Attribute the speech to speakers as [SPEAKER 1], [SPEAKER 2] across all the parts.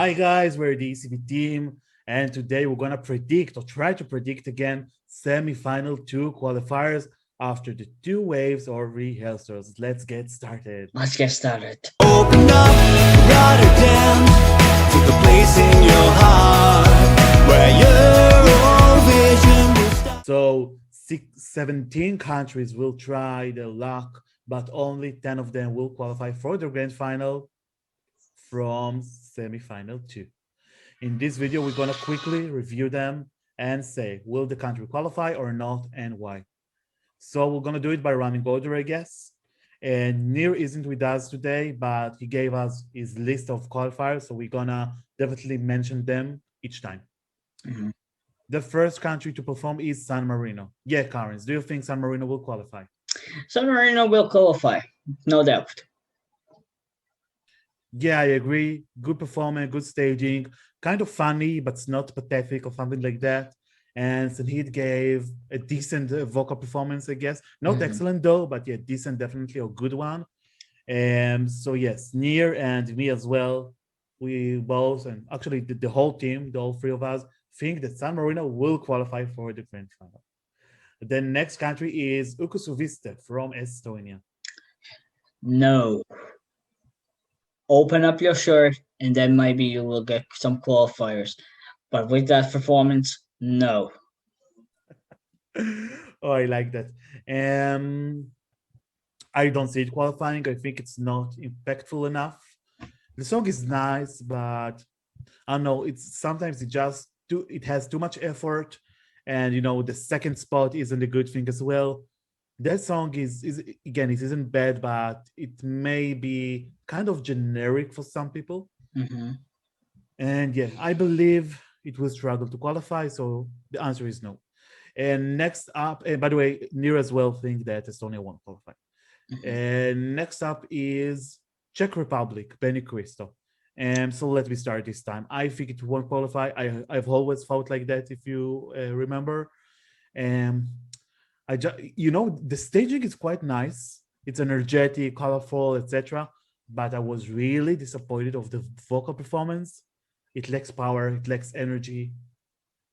[SPEAKER 1] Hi guys, we're the ESCBEAT team, and today we're gonna predict or try to predict again semi-final two qualifiers after the two waves or rehearsals. Let's get started.
[SPEAKER 2] Let's get started.
[SPEAKER 3] Open up Rotterdam to the place in your heart where Eurovision will start.
[SPEAKER 1] So 17 countries will try their luck, but only 10 of them will qualify for the grand final from semi-final two. In this video, we're gonna quickly review them and say, will the country qualify or not and why? So we're gonna do it by running order, I guess. And Nir isn't with us today, but he gave us his list of qualifiers, so we're gonna definitely mention them each time.
[SPEAKER 2] Mhm.
[SPEAKER 1] The first country to perform is San Marino. Yeah, Karens, do you think San Marino will qualify?
[SPEAKER 2] San Marino will qualify, no doubt.
[SPEAKER 1] Yeah, I agree. Good performance, good staging, kind of funny, but it's not pathetic or something like that. And Sanhid gave a decent vocal performance, I guess. Not excellent though, but yeah, decent, definitely a good one. So yes, Nir and me as well. We both, and actually the whole team, the all three of us, think that San Marino will qualify for the grand final. The next country is Ukusuviste from Estonia.
[SPEAKER 2] No. Open up your shirt and then maybe you will get some qualifiers. But with that performance, no.
[SPEAKER 1] Oh, I like that. I don't see it qualifying. I think it's not impactful enough. The song is nice, but I don't know. It's sometimes it has too much effort, and the second spot isn't a good thing as well. That song is again, it isn't bad, but it may be kind of generic for some people.
[SPEAKER 2] Mhm.
[SPEAKER 1] And yeah, I believe it will struggle to qualify. So the answer is no. And next up, and by the way, Nir as well think that Estonia won't qualify. And next up is Czech Republic, Benny Cristo. And so let me start this time. I think it won't qualify. I've always felt like that, if you remember. And the staging is quite nice. It's energetic, colorful, etc. But I was really disappointed of the vocal performance. It lacks power. It lacks energy.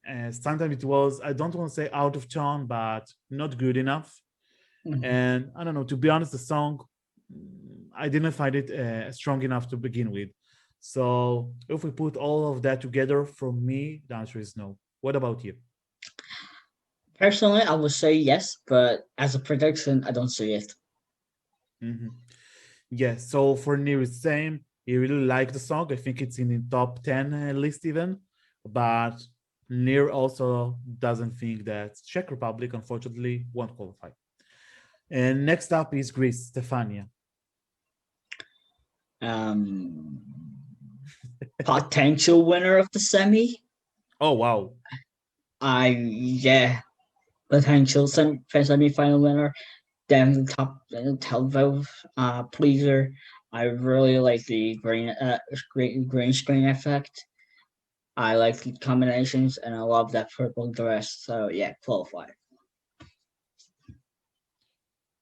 [SPEAKER 1] And sometimes it was, I don't want to say out of tone, but not good enough. And I don't know, to be honest, the song, I didn't find it strong enough to begin with. So if we put all of that together, for me, the answer is no. What about you?
[SPEAKER 2] Personally, I would say yes, but as a prediction, I don't see it.
[SPEAKER 1] Mm-hmm. Yeah, so for Nir, it's same. He really liked the song. I think it's in the top 10 list even. But Nir also doesn't think that Czech Republic, unfortunately, won't qualify. And next up is Greece, Stefania.
[SPEAKER 2] Um, Potential winner of the semi.
[SPEAKER 1] Oh, wow.
[SPEAKER 2] Yeah, potential semi-final winner. Then the top vote pleaser. I really like the green screen effect. I like the combinations, and I love that purple dress. So yeah, qualify.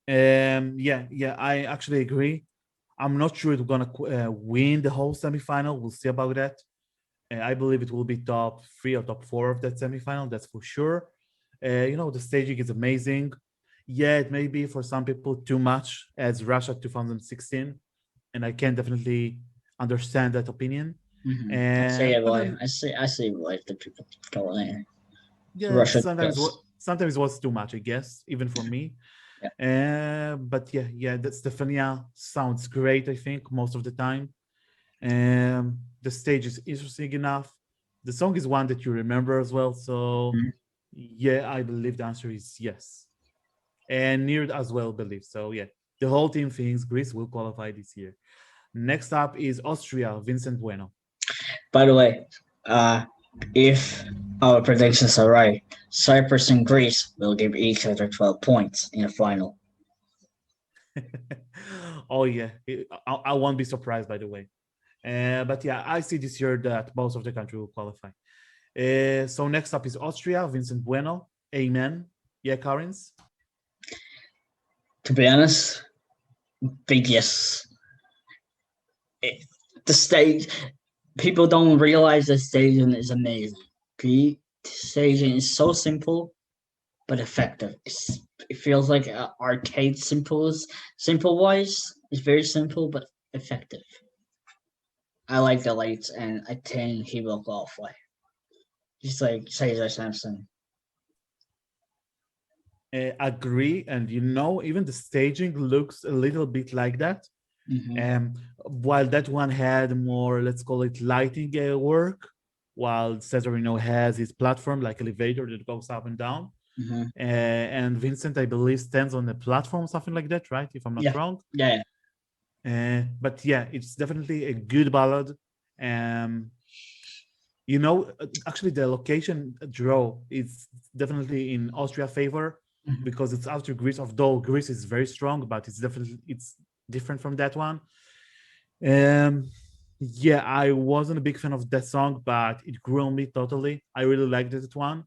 [SPEAKER 1] Yeah, I actually agree. I'm not sure it's gonna win the whole semifinal. We'll see about that. I believe it will be top 3 or top 4 of that semifinal. That's for sure. The staging is amazing. Yeah, it may be for some people too much as Russia 2016, and I can definitely understand that opinion.
[SPEAKER 2] I see it,
[SPEAKER 1] But
[SPEAKER 2] boy.
[SPEAKER 1] then,
[SPEAKER 2] I see why the people go in.
[SPEAKER 1] yeah,
[SPEAKER 2] Russia
[SPEAKER 1] sometimes
[SPEAKER 2] does.
[SPEAKER 1] sometimes it was too much, I guess, even for me. But yeah, that Stefania sounds great. I think most of the time. The stage is interesting enough. The song is one that you remember as well. So yeah, I believe the answer is yes. And Nir as well believes. So yeah, the whole team thinks Greece will qualify this year. Next up is Austria, Vincent Bueno.
[SPEAKER 2] By the way, if our predictions are right, Cyprus and Greece will give each other 12 points in the final.
[SPEAKER 1] Oh yeah, I won't be surprised, by the way. But yeah, I see this year that most of the country will qualify. So next up is Austria, Vincent Bueno. Amen. Yeah, Karins.
[SPEAKER 2] To be honest, big yes. The stage, people don't realize that staging is amazing. Staging is so simple but effective. It feels like arcade simple wise. It's very simple but effective. I like the lights, and I think he will qualify. Just like Cesar Sampson.
[SPEAKER 1] Agree, and even the staging looks a little bit like that. While that one had more, let's call it lighting work, while Cesarino has his platform like elevator that goes up and down. And Vincent, I believe, stands on a platform, something like that, right? If I'm not wrong.
[SPEAKER 2] Yeah.
[SPEAKER 1] But yeah, it's definitely a good ballad. Actually, the location draw is definitely in Austria favor because it's after Greece. Although Greece is very strong, but it's different from that one. Yeah, I wasn't a big fan of that song, but it grew on me totally. I really liked that one.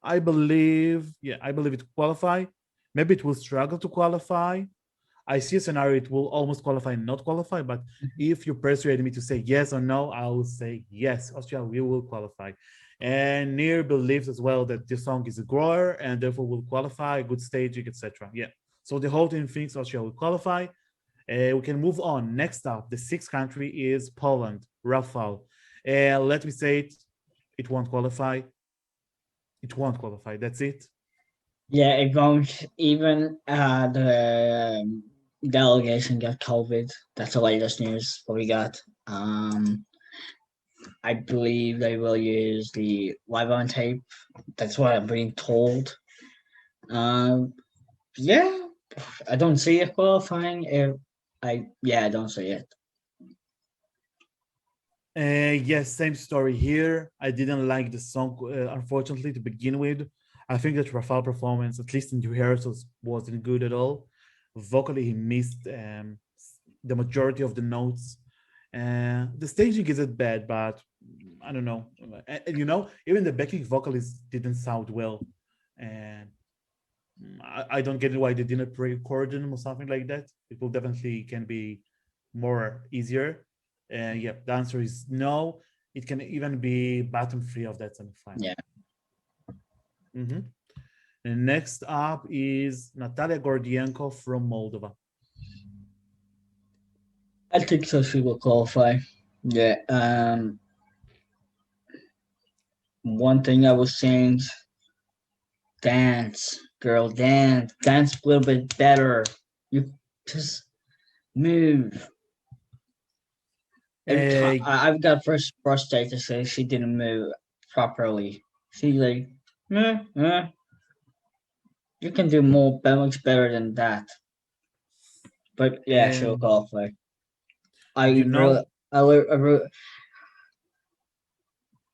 [SPEAKER 1] I believe it qualify. Maybe it will struggle to qualify. I see a scenario it will almost qualify and not qualify, but if you persuade me to say yes or no, I will say yes, Austria, we will qualify. And Nir believes as well that this song is a grower and therefore will qualify, good staging, etc. Yeah. So the whole team thinks Austria will qualify. We can move on. Next up, the sixth country is Poland, Rafał. Let me say it won't qualify. It won't qualify. That's it.
[SPEAKER 2] Yeah, it won't. Even the delegation got COVID. That's the latest news what we got. I believe they will use the live on tape. That's what I'm being told. Yeah, I don't see it qualifying. I don't see it.
[SPEAKER 1] Yes, same story here. I didn't like the song, unfortunately, to begin with. I think that Rafał performance, at least in the rehearsals, wasn't good at all. Vocally, he missed the majority of the notes. The staging isn't bad, but I don't know. And even the backing vocalist didn't sound well. And I don't get it why they didn't pre-record them or something like that. It will definitely can be more easier. Yeah, the answer is no. It can even be bottom three of that semifinal.
[SPEAKER 2] Yeah.
[SPEAKER 1] And next up is Natalia Gordienko from Moldova.
[SPEAKER 2] I think so. She will qualify. Yeah. One thing I was saying, dance, girl, dance a little bit better. You just move. I've got first frustrated to say she didn't move properly. She like, you can do much better than that. But yeah, she'll qualify.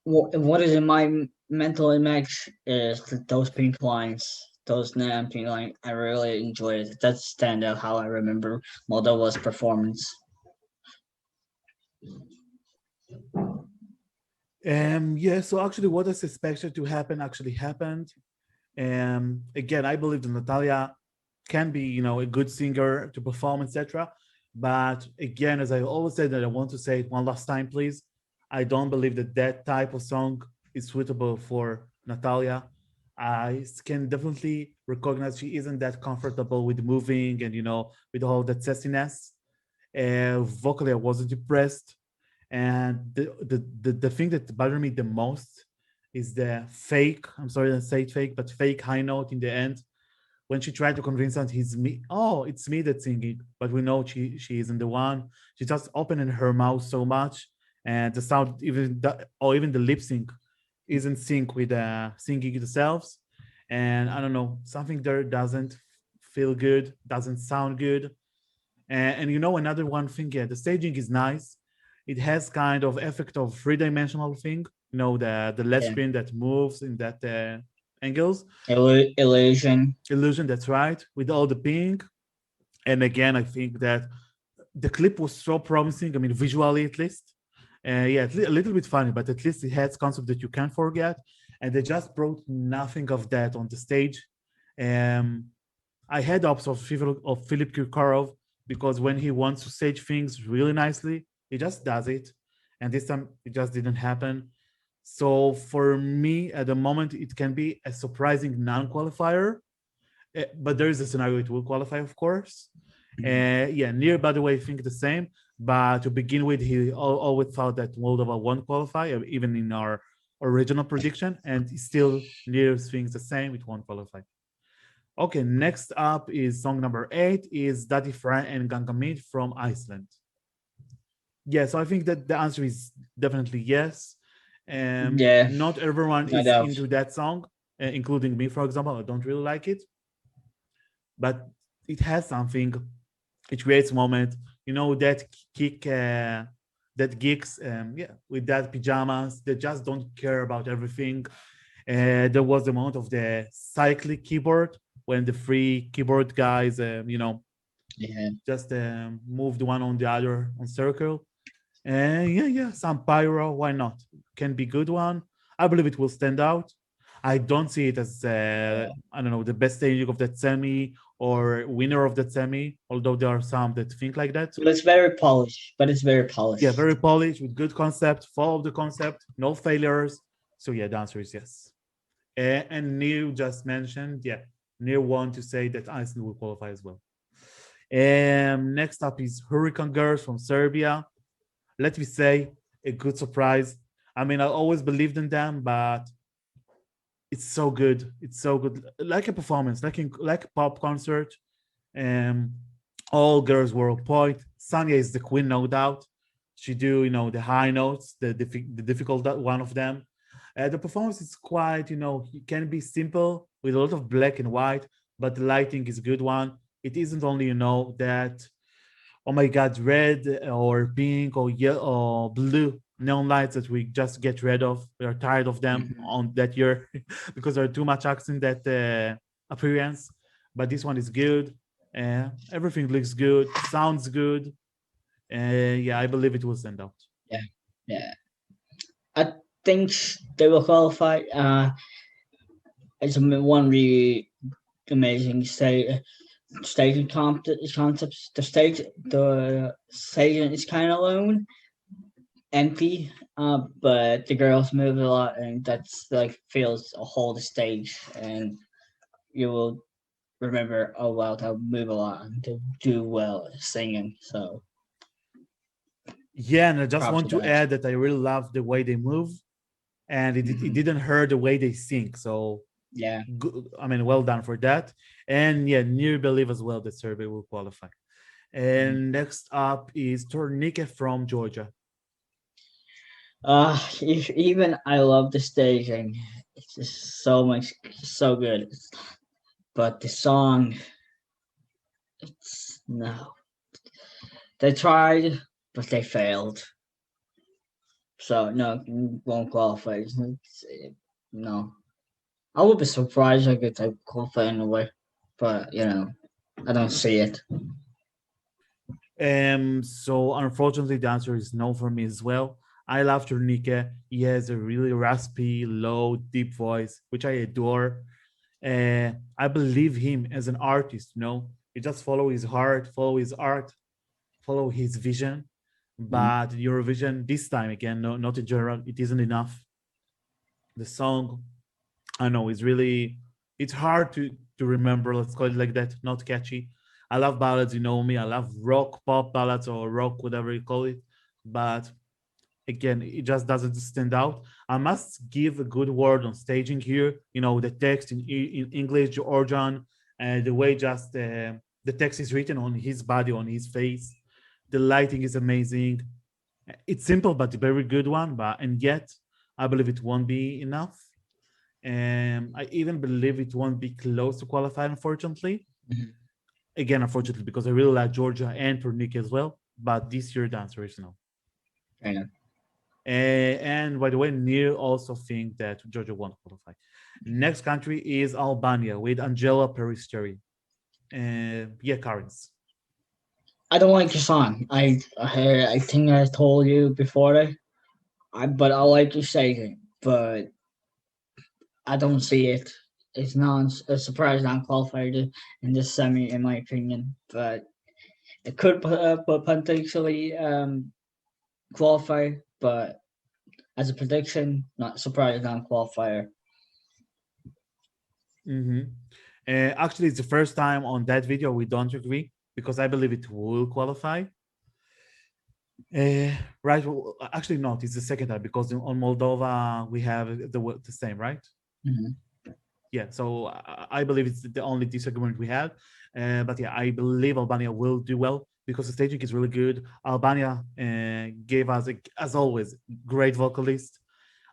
[SPEAKER 2] What is in my mental image is those pink lines, those neon pink lines. I really enjoyed it. That's standout how I remember Moldova's performance.
[SPEAKER 1] Yeah, so actually what I suspected to happen actually happened. Again, I believe that Natalia can be, a good singer to perform, etc. But again, as I always said, that I want to say it one last time, please. I don't believe that type of song is suitable for Natalia. I can definitely recognize she isn't that comfortable with moving and, with all that sassiness. Vocally, I wasn't impressed. And the thing that bothered me the most is the fake, I'm sorry to say it fake, but fake high note in the end when she tried to convince us it's me. Oh, it's me that's singing, but we know she isn't the one. She just opening her mouth so much, and the sound even the lip sync isn't sync with singing themselves. And I don't know, something there doesn't feel good, doesn't sound good. And another one thing, yeah, the staging is nice. It has kind of effect of three-dimensional thing, the LED screen that moves in that angles.
[SPEAKER 2] Illusion,
[SPEAKER 1] that's right, with all the pink. And again, I think that the clip was so promising, I mean, visually at least. Yeah, a little bit funny, but at least it has concept that you can't forget. And they just brought nothing of that on the stage. I had hopes of Philip Kirkorov, because when he wants to stage things really nicely, he just does it. And this time it just didn't happen. So for me, at the moment, it can be a surprising non-qualifier, but there is a scenario it will qualify, of course. Yeah, Near, by the way, think the same. But to begin with, he always thought that Moldova won't qualify, even in our original prediction, and still Near thinks the same. It won't qualify. Okay, next up is song number 8 is Daddy Fran and Gangamid from Iceland. Yeah, so I think that the answer is definitely yes.
[SPEAKER 2] Yeah,
[SPEAKER 1] Not everyone
[SPEAKER 2] no
[SPEAKER 1] is
[SPEAKER 2] doubt.
[SPEAKER 1] into that song, including me, for example. I don't really like it, but it has something. It creates moment. You know that kick, that geeks, yeah, with that pajamas. They just don't care about everything. There was the moment of the cyclic keyboard when the three keyboard guys,
[SPEAKER 2] Yeah,
[SPEAKER 1] just moved one on the other on circle. Yeah, some pyro. Why not? Can be good one. I believe it will stand out. I don't see it as I don't know, the best staging of that semi or winner of that semi. Although there are some that think like that.
[SPEAKER 2] but it's very polished. But it's very polished.
[SPEAKER 1] Yeah, very polished with good concept. Follow the concept. No failures. So yeah, the answer is yes. And Neil just mentioned, yeah, Neil want to say that Iceland will qualify as well. Next up is Hurricane Girls from Serbia. Let me say, a good surprise. I mean, I always believed in them, but it's so good. It's so good, like a performance, like a pop concert. Um, all girls were on point. Sanya is the queen, no doubt. She do the high notes, the difficult one of them. The performance is quite, it can be simple with a lot of black and white, but the lighting is a good one. It isn't only, that, oh my God, red or pink or yellow or blue neon lights that we just get rid of. We are tired of them on that year because there are too much acts in that appearance. But this one is good. Everything looks good, sounds good. Yeah, I believe it will stand out.
[SPEAKER 2] Yeah. I think they will qualify. It's one really amazing staging concepts. The staging is kind of alone, empty, but the girls move a lot, and that's like feels a whole the stage, and you will remember, oh wow, they'll move a lot and to do well singing. So
[SPEAKER 1] yeah, and I just
[SPEAKER 2] props
[SPEAKER 1] want
[SPEAKER 2] to
[SPEAKER 1] to
[SPEAKER 2] that.
[SPEAKER 1] add that I really love the way they move, and it didn't hurt the way they sing. So
[SPEAKER 2] Yeah.
[SPEAKER 1] good, I mean, well done for that. And yeah, near believe as well that Serbia will qualify. And next up is Tornika from Georgia.
[SPEAKER 2] Even I love the staging. It's just so good. But the song, it's no. They tried, but they failed. So no, won't qualify. No, I would be surprised if they qualify anyway, but I don't see it.
[SPEAKER 1] So unfortunately, the answer is no for me as well. I love Tornika. He has a really raspy, low, deep voice, which I adore. I believe him as an artist. He just follow his heart, follow his art, follow his vision. But Eurovision this time again, no, not in general, it isn't enough. The song, I know, is really it's hard to remember. Let's call it like that. Not catchy. I love ballads, you know me. I love rock, pop ballads, or rock, whatever you call it. But again, it just doesn't stand out. I must give a good word on staging here. The text in English, Georgian, and the way just the text is written on his body, on his face. The lighting is amazing. It's simple, but a very good one. And yet, I believe it won't be enough. And I even believe it won't be close to qualify, unfortunately. Again, unfortunately, because I really like Georgia and Tornika as well. But this year, the answer is no.
[SPEAKER 2] Yeah.
[SPEAKER 1] And by the way, Neil also think that Georgia won't qualify. Next country is Albania with Angela Peristeri. Yeah, Karins.
[SPEAKER 2] I don't like your song. I think I told you before but I like your staging, but I don't see it. It's not a surprise non-qualifier in this semi, in my opinion. But It could potentially qualify, but as a prediction, not surprised non-qualifier.
[SPEAKER 1] Actually, it's the first time on that video we don't agree because I believe it will qualify. Right. Well, actually, not. It's the second time because on Moldova we have the same, right?
[SPEAKER 2] Mhm.
[SPEAKER 1] Yeah. So I believe it's the only disagreement we have. But yeah, I believe Albania will do well because the staging is really good. Albania gave us, as always, great vocalist.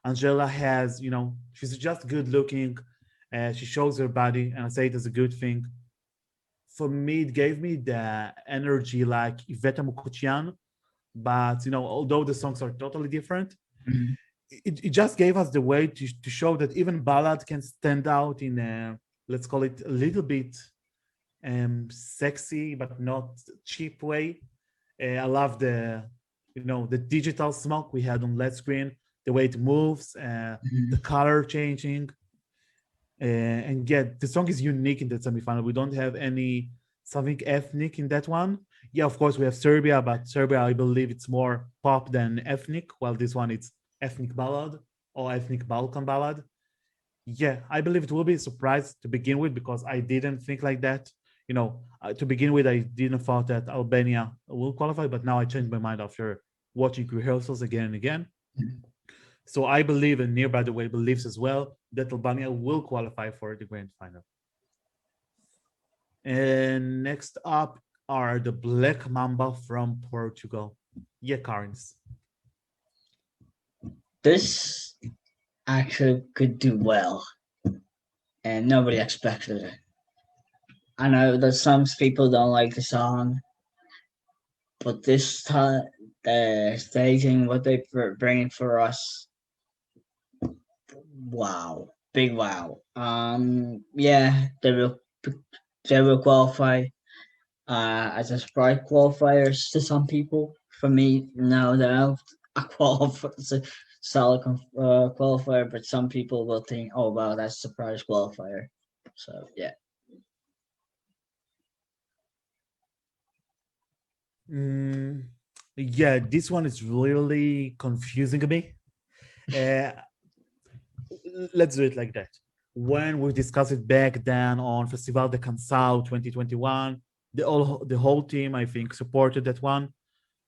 [SPEAKER 1] Angela has, she's just good looking. She shows her body, and I say it as a good thing. For me, it gave me the energy like Iveta Mukutian, but although the songs are totally different,
[SPEAKER 2] Mhm.
[SPEAKER 1] it just gave us the way to show that even ballad can stand out in a, let's call it, a little bit sexy but not cheap way. I love the digital smoke we had on LED screen, the way it moves, the color changing, and yeah, the song is unique in that semifinal. We don't have any something ethnic in that one. Yeah, of course we have Serbia, but Serbia, I believe it's more pop than ethnic, while this one it's ethnic ballad or ethnic Balkan ballad. Yeah, I believe it will be a surprise to begin with because I didn't think like that. To begin with, I didn't thought that Albania will qualify, but now I changed my mind after watching rehearsals again and again. So I believe, and Near, by the way, believes as well, that Albania will qualify for the grand final. And next up are the Black Mamba from Portugal. Yeah, Carnes.
[SPEAKER 2] This actually could do well, and nobody expected it. I know that some people don't like the song, but this time, the staging, what they bringing for us, wow, big wow. Yeah, they will qualify. As a surprise qualifiers to some people. For me, no, they're a qualify, it's a solid qualifier, but some people will think, oh wow, that's a surprise qualifier. So yeah.
[SPEAKER 1] Yeah, this one is really confusing me. Uh, let's do it like that. When we discussed it back then on Festival de Canção 2021, the whole team, I think, supported that one.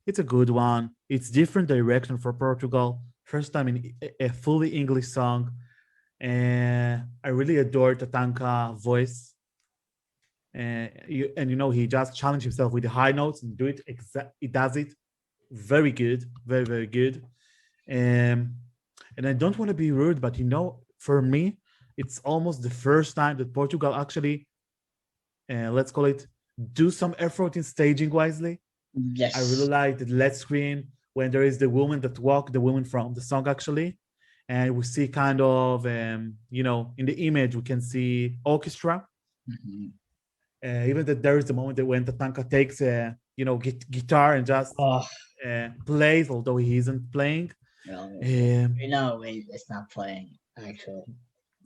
[SPEAKER 1] It's a good one. It's different direction for Portugal. First time in a fully English song. I really adore Tatanka voice. He just challenged himself with the high notes and do it. He does it very good, very, very good. And I don't want to be rude, but for me, it's almost the first time that Portugal actually, let's call it, do some effort in staging wisely.
[SPEAKER 2] Yes.
[SPEAKER 1] I really like the LED screen when there is the woman that walk, the woman from the song actually, and we see kind of, in the image we can see orchestra.
[SPEAKER 2] Mhm.
[SPEAKER 1] Even that there is the moment that when Tatanka takes guitar and just plays, although he isn't playing.
[SPEAKER 2] No,
[SPEAKER 1] Um,
[SPEAKER 2] it's not playing actually.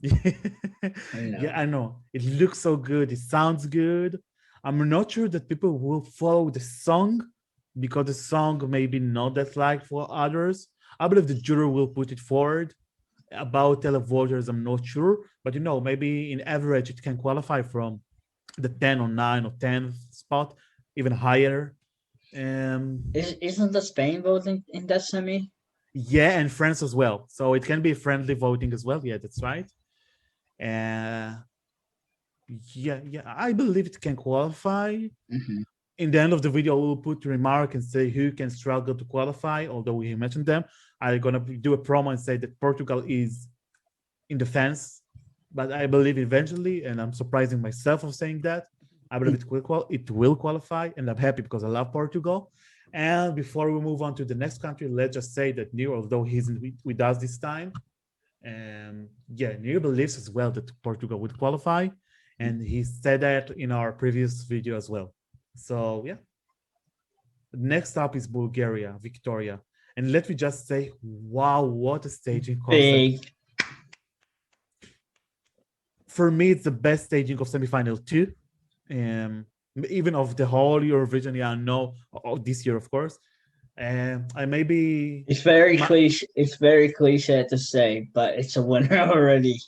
[SPEAKER 1] Yeah, I know. It looks so good. It sounds good. I'm not sure that people will follow the song because the song maybe not that liked for others. I believe the jury will put it forward. About televoters, I'm not sure, but maybe in average it can qualify from the 10 or 9 or 10th spot, even higher.
[SPEAKER 2] Isn't the Spain voting in that semi?
[SPEAKER 1] Yeah, and France as well. So it can be friendly voting as well. Yeah, that's right. Yeah, I believe it can qualify.
[SPEAKER 2] Mm-hmm.
[SPEAKER 1] In the end of the video, we'll put a remark and say who can struggle to qualify, although we mentioned them. I'm going to do a promo and say that Portugal is in the fence, but I believe eventually, and I'm surprising myself of saying that, I believe it will qualify, and I'm happy because I love Portugal. And before we move on to the next country, let's just say that Nir, although he's with us this time, Nir believes as well that Portugal would qualify, and he said that in our previous video as well. So yeah. Next up is Bulgaria, Victoria. And let me just say, wow, what a staging concept.
[SPEAKER 2] Big.
[SPEAKER 1] For me, it's the best staging of semifinal 2. even of the whole Eurovision. Yeah, no, this year, of course. And I maybe
[SPEAKER 2] It's very
[SPEAKER 1] my,
[SPEAKER 2] cliche. It's very cliche to say, but it's a winner already.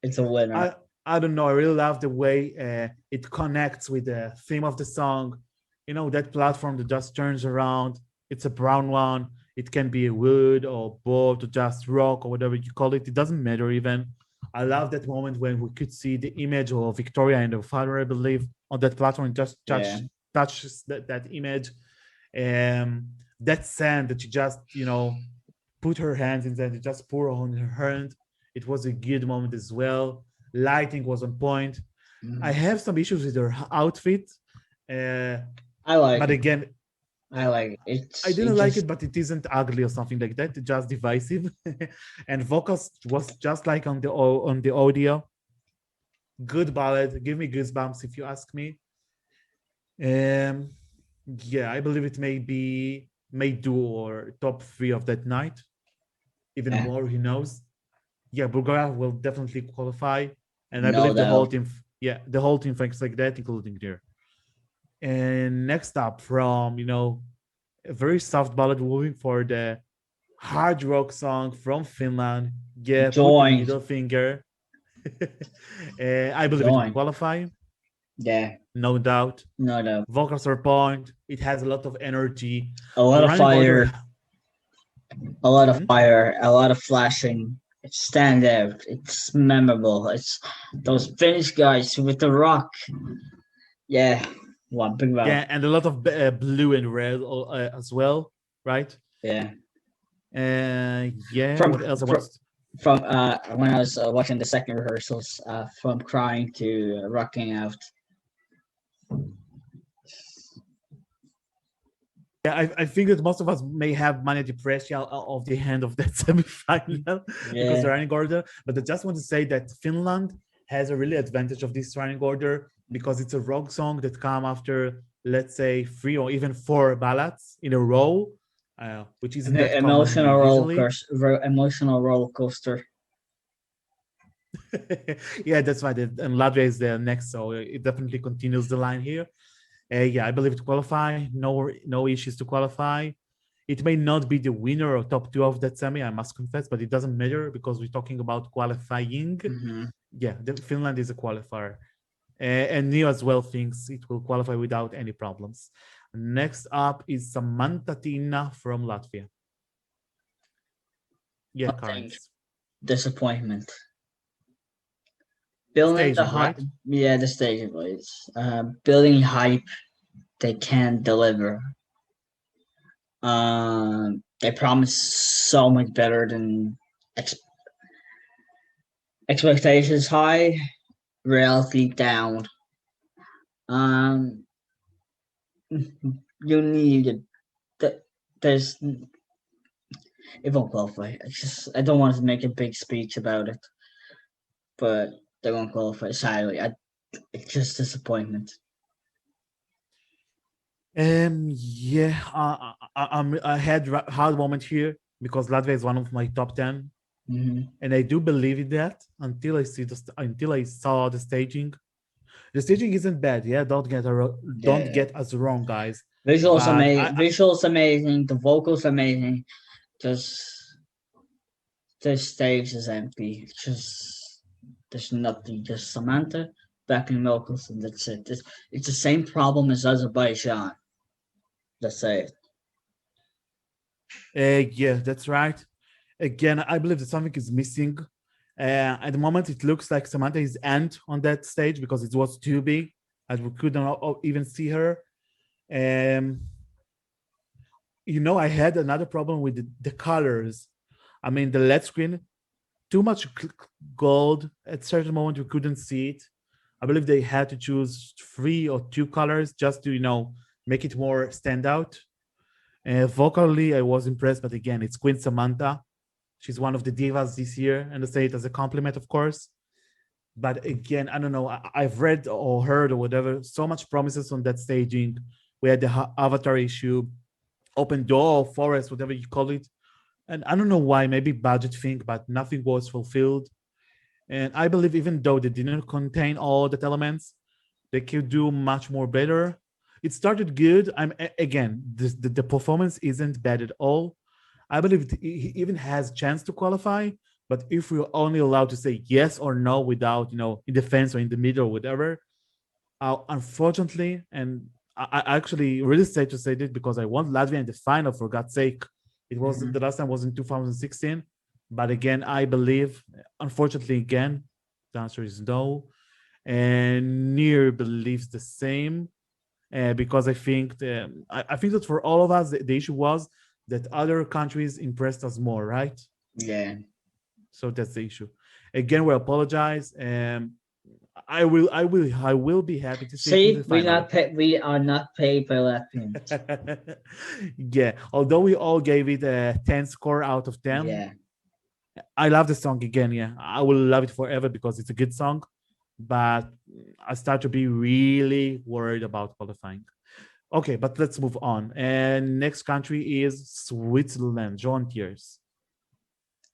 [SPEAKER 2] It's a winner.
[SPEAKER 1] I don't know. I really love the way it connects with the theme of the song. You know, that platform that just turns around. It's a brown one. It can be a wood or board or just rock or whatever you call it. It doesn't matter even. I love that moment when we could see the image of Victoria and her father, I believe, on that platform. Just
[SPEAKER 2] Yeah.
[SPEAKER 1] touches that image. That sand that she just, put her hands in there, just pour on her hand. It was a good moment as well. Lighting was on point. I have some issues with her outfit,
[SPEAKER 2] I like
[SPEAKER 1] but
[SPEAKER 2] it.
[SPEAKER 1] again,
[SPEAKER 2] I like it.
[SPEAKER 1] I didn't like it, but it isn't ugly or something like that. It's just divisive, and vocals was just like on the audio. Good ballad, give me goosebumps if you ask me. Yeah, I believe it may do or top 3 of that night, even
[SPEAKER 2] Yeah.
[SPEAKER 1] more. Who knows? Yeah, Bulgaria will definitely qualify, and I
[SPEAKER 2] No
[SPEAKER 1] believe the whole
[SPEAKER 2] doubt.
[SPEAKER 1] team. Yeah, the whole team thinks like that, including there. And next up, from a very soft ballad, moving for the hard rock song from Finland. Yeah, put the
[SPEAKER 2] Join.
[SPEAKER 1] middle finger. I believe it will
[SPEAKER 2] Join.
[SPEAKER 1] qualify,
[SPEAKER 2] Yeah.
[SPEAKER 1] no doubt.
[SPEAKER 2] No doubt.
[SPEAKER 1] Vocals are point. It has a lot of energy.
[SPEAKER 2] A lot
[SPEAKER 1] The
[SPEAKER 2] of
[SPEAKER 1] running
[SPEAKER 2] fire.
[SPEAKER 1] order.
[SPEAKER 2] A lot of
[SPEAKER 1] Hmm?
[SPEAKER 2] fire. A lot of flashing. It stand out. It's memorable. It's those Finnish guys with the rock. Yeah. One big rock.
[SPEAKER 1] Yeah, and a lot of blue and red as well, right?
[SPEAKER 2] Yeah.
[SPEAKER 1] Yeah.
[SPEAKER 2] From
[SPEAKER 1] What else I
[SPEAKER 2] from,
[SPEAKER 1] want?
[SPEAKER 2] from when I was watching the second rehearsals, from crying to rocking out.
[SPEAKER 1] Yeah, I think that most of us may have mania depression of the end of that semifinal because the
[SPEAKER 2] Yeah.
[SPEAKER 1] running order. But I just want to say that Finland has a really advantage of this running order because it's a rock song that come after, let's say, 3 or even 4 ballads in a row, which isn't that common usually.
[SPEAKER 2] Emotional roller coaster.
[SPEAKER 1] Yeah, that's why. And Latvia is there next, so it definitely continues the line here. Yeah, I believe to qualify. No issues to qualify. It may not be the winner or top 2 of that semi, I must confess, but it doesn't matter because we're talking about qualifying. Yeah, Finland is a qualifier. And Neo as well thinks it will qualify without any problems. Next up is Samantha Tina from Latvia. Yeah, Karins.
[SPEAKER 2] Disappointment. Building
[SPEAKER 1] Staging, right?
[SPEAKER 2] Yeah, the staging was building hype. They can't deliver. They promise so much better than expectations high, reality down. You need that. There's it won't qualify. I don't want to make a big speech about it, but they won't qualify. Sadly, it's just disappointment.
[SPEAKER 1] Yeah, I had a hard moment here because Latvia is one of my top 10, and I do believe in that until I saw the staging. The staging isn't bad, yeah. Don't get us wrong, guys.
[SPEAKER 2] Visuals amazing. Visuals amazing. The vocals amazing. Just the stage is empty. It's just there's nothing. Just Samantha backing vocals, and that's it. It's the same problem as Azerbaijan. Let's say
[SPEAKER 1] it. Yeah, that's right. Again, I believe that something is missing. At the moment, it looks like Samantha is end on that stage because it was too big, and we couldn't even see her. I had another problem with the colors. I mean, the LED screen, too much gold. At a certain moment, we couldn't see it. I believe they had to choose 3 or 2 colors just to, make it more stand out. Vocally, I was impressed, but again, it's Queen Samantha. She's one of the divas this year, and I say it as a compliment, of course. But again, I don't know. I've read or heard or whatever, so much promises on that staging. We had the avatar issue, open door, forest, whatever you call it. And I don't know why, maybe budget thing, but nothing was fulfilled. And I believe even though they didn't contain all that elements, they could do much more better. It started good. Again, the performance isn't bad at all. I believe it even has chance to qualify. But if we're only allowed to say yes or no without, in the fence or in the middle or whatever, unfortunately, and I actually really sad to say this because I want Latvia in the final, for God's sake. It was the last time was in 2016. But again, I believe, unfortunately, again, the answer is no. And Nir believes the same. Because I think that for all of us, the issue was that other countries impressed us more, right?
[SPEAKER 2] Yeah.
[SPEAKER 1] So that's the issue. Again, we apologize. I will be happy to see it in
[SPEAKER 2] See,
[SPEAKER 1] the final.
[SPEAKER 2] we are not paid by Latvians.
[SPEAKER 1] Yeah, although we all gave it a 10 score out of 10.
[SPEAKER 2] Yeah.
[SPEAKER 1] I love the song again. Yeah, I will love it forever because it's a good song. But I start to be really worried about qualifying. Okay, but let's move on. And next country is Switzerland. John Tears.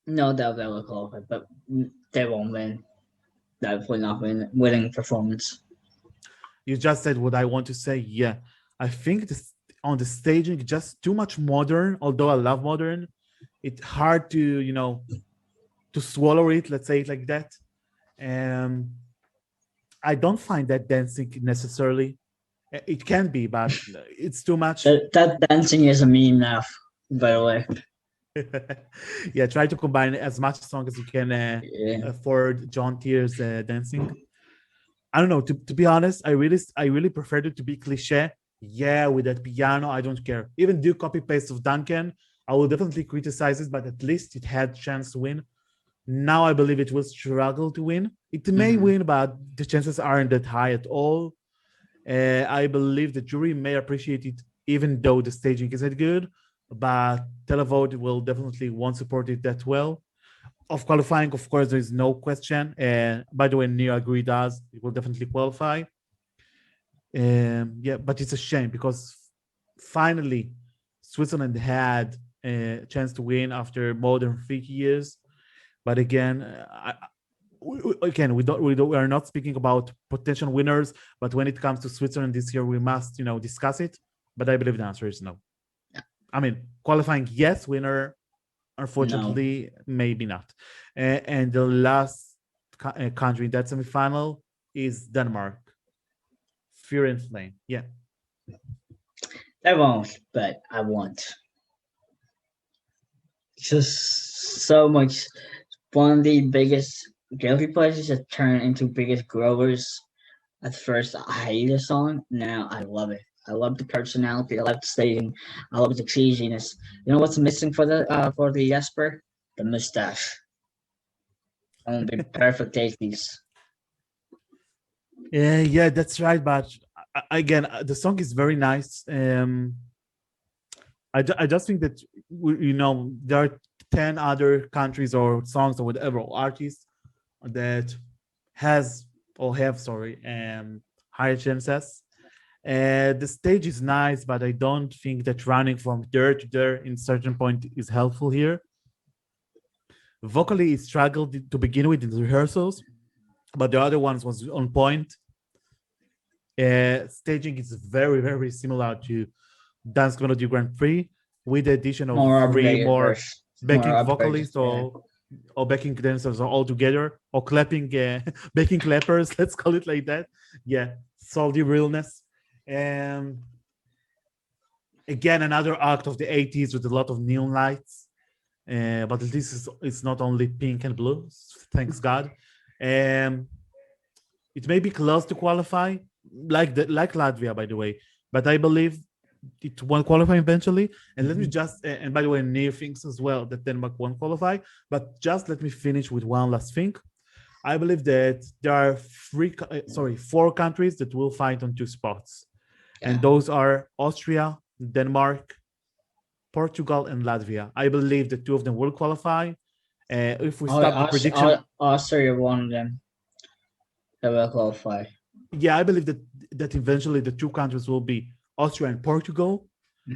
[SPEAKER 2] No doubt they will qualify, but they won't win. Definitely not winning performance.
[SPEAKER 1] You just said what I want to say. Yeah, I think this on the staging just too much modern. Although I love modern, it's hard to to swallow it. Let's say it like that. I don't find that dancing necessarily. It can be, but it's too much.
[SPEAKER 2] That dancing is a meme now, by the way.
[SPEAKER 1] Yeah, try to combine as much song as you can for John Tears dancing. I don't know. To be honest, I really preferred it to be cliche. Yeah, with that piano, I don't care. Even do copy paste of Duncan, I will definitely criticize it, but at least it had chance to win. Now I believe it will struggle to win. It may win, but the chances aren't that high at all. I believe the jury may appreciate it, even though the staging isn't good. But televote will definitely won't support it that well. Of qualifying, of course, there is no question. By the way, Nia agree does. It will definitely qualify. Yeah, but it's a shame because finally Switzerland had a chance to win after more than 50 years. But again, we are not speaking about potential winners. But when it comes to Switzerland this year, we must discuss it. But I believe the answer is no. I mean, qualifying, yes. Winner, unfortunately, maybe not. And the last country in that semifinal is Denmark. Fear and Flame. Yeah.
[SPEAKER 2] I won't, but I want. Just so much. One of the biggest guilty pleasures that turned into biggest growers. At first, I hated the song. Now I love it. I love the personality. I love the staging. I love the cheesiness. You know what's missing for the Jesper? The mustache. Only perfect 80s.
[SPEAKER 1] Yeah, that's right. But again, the song is very nice. I just think that there are 10 other countries or songs or whatever or artists that have higher chances. The stage is nice, but I don't think that running from there to there in certain point is helpful here. Vocally, it struggled to begin with in the rehearsals, but the other ones was on point. Staging is very, very similar to Dance Melody Grand Prix with the addition of three more backing vocalists or backing dancers all together or clapping, backing clappers, let's call it like that. Yeah, solid realness. Again, another act of the 80s with a lot of neon lights. But it's not only pink and blue, thanks God. It may be close to qualify, like Latvia, by the way, but I believe it won't qualify eventually. And let me just, and by the way, Neil thinks as well that Denmark won't qualify, but just let me finish with one last thing. I believe that there are 4 countries that will fight on 2 spots. Yeah. And those are Austria, Denmark, Portugal, and Latvia. I believe that 2 of them will qualify. If we stop the prediction,
[SPEAKER 2] Austria, one of them that will qualify.
[SPEAKER 1] Yeah, I believe that eventually the 2 countries will be Austria and Portugal,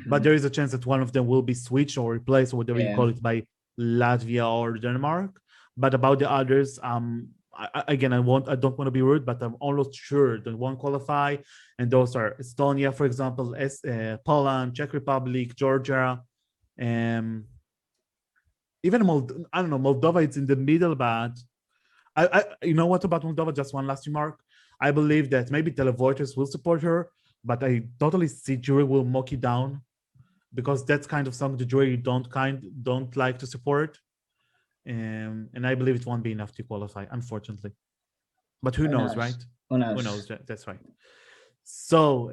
[SPEAKER 1] but there is a chance that one of them will be switched or replaced or whatever you call it by Latvia or Denmark. But about the others, again, I don't want to be rude, but I'm almost sure that won't qualify. And those are Estonia, for example, Poland, Czech Republic, Georgia, even I don't know, Moldova. It's in the middle, but you know what about Moldova? Just one last remark. I believe that maybe televoices will support her, but I totally see jury will mock it down because that's kind of song the jury don't like to support. And I believe it won't be enough to qualify, unfortunately. But who knows, right?
[SPEAKER 2] Who knows?
[SPEAKER 1] Who knows? That's right. So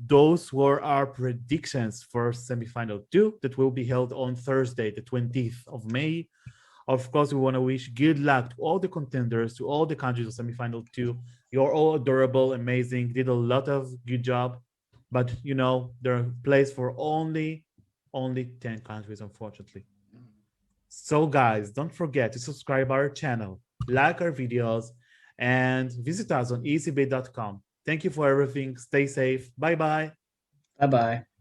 [SPEAKER 1] those were our predictions for semifinal 2 that will be held on Thursday, the 20th of May. Of course, we want to wish good luck to all the contenders, to all the countries of semifinal 2. You're all adorable, amazing, did a lot of good job. But, you know, there are place for only 10 countries, unfortunately. So, guys, don't forget to subscribe our channel, like our videos, and visit us on ESCBEAT.com. Thank you for everything. Stay safe. Bye-bye.
[SPEAKER 2] Bye-bye.